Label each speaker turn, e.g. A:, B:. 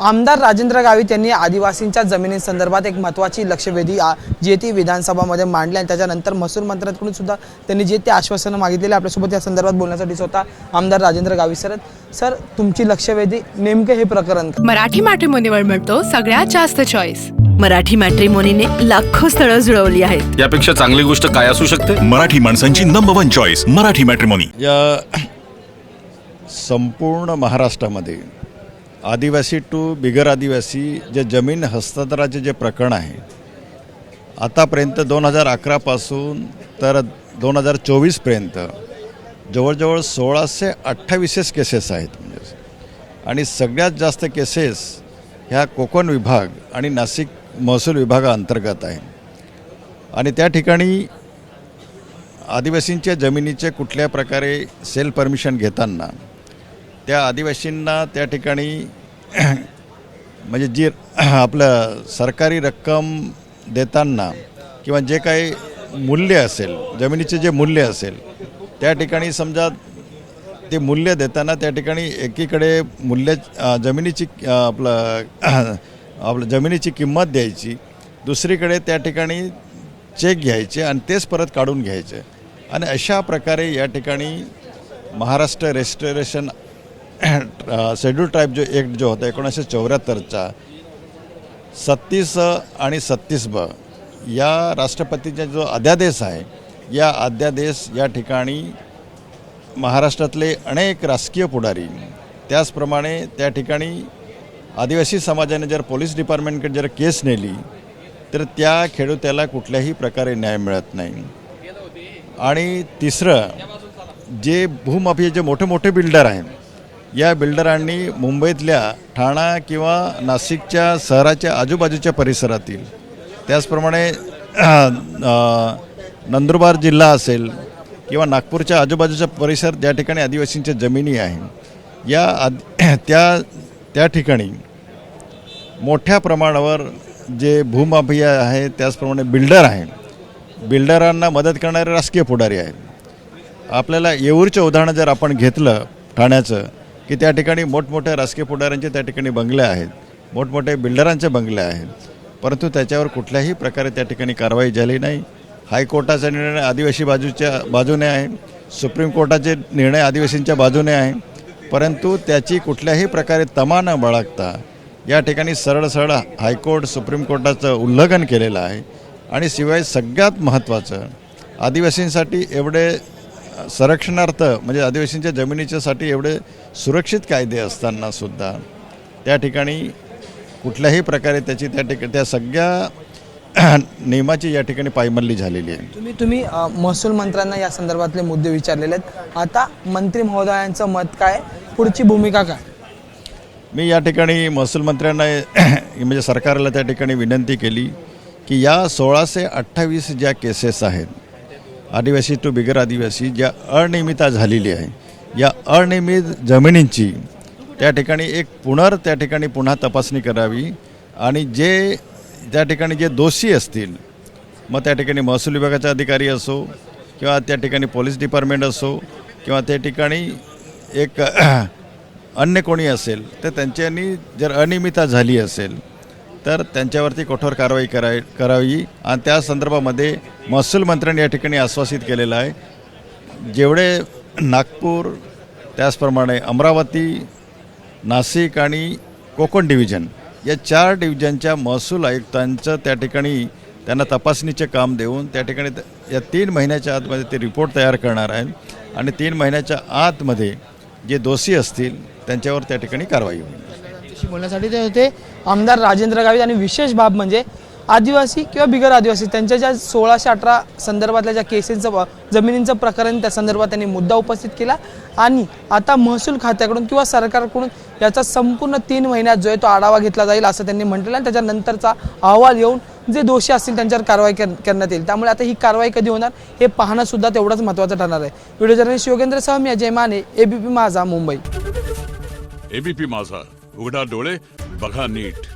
A: आमदार राजेंद्र गावित यांनी आदिवासींच्या जमिनींसंदर्भात एक महत्त्वाची लक्षवेधी जी ती विधानसभामध्ये मांडली आणि त्याच्यानंतर महसूल मंत्र्यांकडून सुद्धा त्यांनी जे ते आश्वासनं मागितलेले आपल्यासोबत या संदर्भात बोलण्यासाठी स्वतः आमदार राजेंद्र गावित सर तुमची लक्षवेधी नेमके हे प्रकरण
B: मराठी मॅट्रिमोनीवर मिळतो सगळ्यात जास्त चॉईस।
C: मराठी मॅट्रिमोनीने लाखो स्थळं जुळवली आहेत।
D: यापेक्षा चांगली गोष्ट काय असू शकते?
E: मराठी माणसांची नंबर 1 चॉईस मराठी मॅट्रिमोनी।
F: या संपूर्ण महाराष्ट्रामध्ये आदिवासी टू बिगर आदिवासी जे जमीन हस्तांतराचे जे प्रकरण आहे आतापर्यंत 2011 पासून तर 2024 पर्यंत जवळजवळ 1628 केसेस आहेत आणि सगळ्यात जास्त केसेस ह्या कोकण विभाग आणि नाशिक महसूल विभागाअंतर्गत आहे आणि त्या ठिकाणी आदिवासींच्या जमिनीचे कुठल्या प्रकारे सेल परमिशन घेताना त्या आदिवासींना त्या ठिकाणी म्हणजे जी आपलं सरकारी रक्कम देताना किंवा जे काही मूल्य असेल जमिनीचे जे मूल्य असेल त्या ठिकाणी समजा ते मूल्य देताना त्या ठिकाणी एकीकडे मूल्य जमिनीची आपलं जमिनीची किंमत द्यायची, दुसरीकडे त्या ठिकाणी चेक घ्यायचे आणि तेच परत काढून घ्यायचे आणि अशा प्रकारे या ठिकाणी महाराष्ट्र रेस्टोरेशन शेड्यूल ट्राईब जो ॲक्ट जो होता 1974चा 36 आणि 36ब या राष्ट्रपतीचा जो अध्यादेश आहे या अध्यादेश या ठिकाणी महाराष्ट्रातले अनेक राजकीय पुढारी त्याचप्रमाणे त्या ठिकाणी आदिवासी समाजाने जर पोलीस डिपार्टमेंटकडे जर केस नेली तर त्या खेडूत्याला कुठल्याही प्रकारे न्याय मिळत नाही। आणि तिसरं जे भूमाफिया जे मोठे मोठे बिल्डर आहेत या बिल्डरांनी मुंबईतल्या ठाणा किंवा नाशिकच्या शहराच्या आजूबाजूच्या परिसरातील त्याचप्रमाणे नंदुरबार जिल्हा असेल किंवा नागपूरच्या आजूबाजूचा परिसर ज्या ठिकाणी आदिवासींच्या जमिनी आहे या त्या ठिकाणी मोठ्या प्रमाणावर जे भूमाफिया आहे त्याचप्रमाणे बिल्डर आहे बिल्डरांना मदत करणारे राजकीय पुढारी आहेत। आपल्याला येऊरचं उदाहरण जर आपण घेतलं ठाण्याचं की त्या ठिकाणी मोठमोठ्या राजकीय पुढाऱ्यांचे त्या ठिकाणी बंगले आहेत, मोठमोठे बिल्डरांचे बंगले आहेत, परंतु त्याच्यावर कुठल्याही प्रकारे त्या ठिकाणी कारवाई झाली नाही। हायकोर्टाचा निर्णय आदिवासी बाजूने आहे, सुप्रीम कोर्टाचे निर्णय आदिवासींच्या बाजूने आहे, परंतु त्याची कुठल्याही प्रकारे तमा न बाळगता या ठिकाणी सरळ सरळ हायकोर्ट सुप्रीम कोर्टाचं उल्लंघन केलेलं आहे। आणि शिवाय सगळ्यात महत्त्वाचं आदिवासींसाठी एवढे संरक्षणार्थ म्हणजे आदिवासींच्या जमिनीच्यासाठी एवढे सुरक्षित कायदे असतानासुद्धा त्या ठिकाणी कुठल्याही प्रकारे त्याची त्या सगळ्या नियमाची या ठिकाणी पायमल्ली झालेली आहे।
A: तुम्ही महसूल मंत्र्यांना या संदर्भातले मुद्दे विचारलेले आहेत। आता मंत्री महोदयांचं मत काय, पुढची भूमिका काय?
F: मी या ठिकाणी महसूल मंत्र्यांना म्हणजे सरकारला त्या ठिकाणी विनंती केली की या 1628 ज्या केसेस आहेत आदिवासी टू बिगर आदिवासी ज्या अनियमितता झालेली आहे या अनियमित जमिनींची त्या ठिकाणी एक त्या ठिकाणी पुन्हा तपासणी करावी आणि जे त्या ठिकाणी जे दोषी असतील मग त्या ठिकाणी महसूल विभागाचा अधिकारी असो किंवा त्या ठिकाणी पोलीस डिपार्टमेंट असो किंवा त्या ठिकाणी एक अन्य कोणी असेल तर त्यांच्यानी जर अनियमितता झाली असेल तर त्यांच्यावरती कठोर कारवाई करावी आणि त्या संदर्भामध्ये महसूल मंत्र्यांनी या ठिकाणी आश्वासित केलेलं आहे। जेवढे नागपूर त्याचप्रमाणे अमरावती नाशिक आणि कोकण डिव्हिजन या 4 डिव्हिजनच्या महसूल आयुक्तांचं त्या ठिकाणी त्यांना तपासणीचे काम देऊन त्या ठिकाणी या 3 महिन्याच्या आतमध्ये ते रिपोर्ट तयार करणार आहेत आणि 3 महिन्याच्या आतमध्ये जे दोषी असतील त्यांच्यावर त्या ठिकाणी कारवाई होईल।
A: बोलण्यासाठी ते होते आमदार राजेंद्र गावित आणि विशेष बाब म्हणजे आदिवासी किंवा बिगर आदिवासी त्यांच्या ज्या 1618 संदर्भातल्या ज्या केसेसचं जमिनींचं प्रकरण त्या संदर्भात त्यांनी मुद्दा उपस्थित केला आणि आता महसूल खात्याकडून किंवा सरकारकडून याचा संपूर्ण 3 महिन्यात जो आहे तो आढावा घेतला जाईल असं त्यांनी म्हटलेलं आणि त्याच्यानंतरचा अहवाल येऊन जे दोषी असतील त्यांच्यावर कारवाई करण्यात येईल। त्यामुळे आता ही कारवाई कधी होणार हे पाहणं सुद्धा तेवढंच महत्त्वाचं ठरणार आहे। व्हिडिओ जर्नलिस्ट योगेंद्रसह मी अजय माने, एबीपी माझा, मुंबई।
E: एबीपी माझा, उघडा डोळे बघा नीट।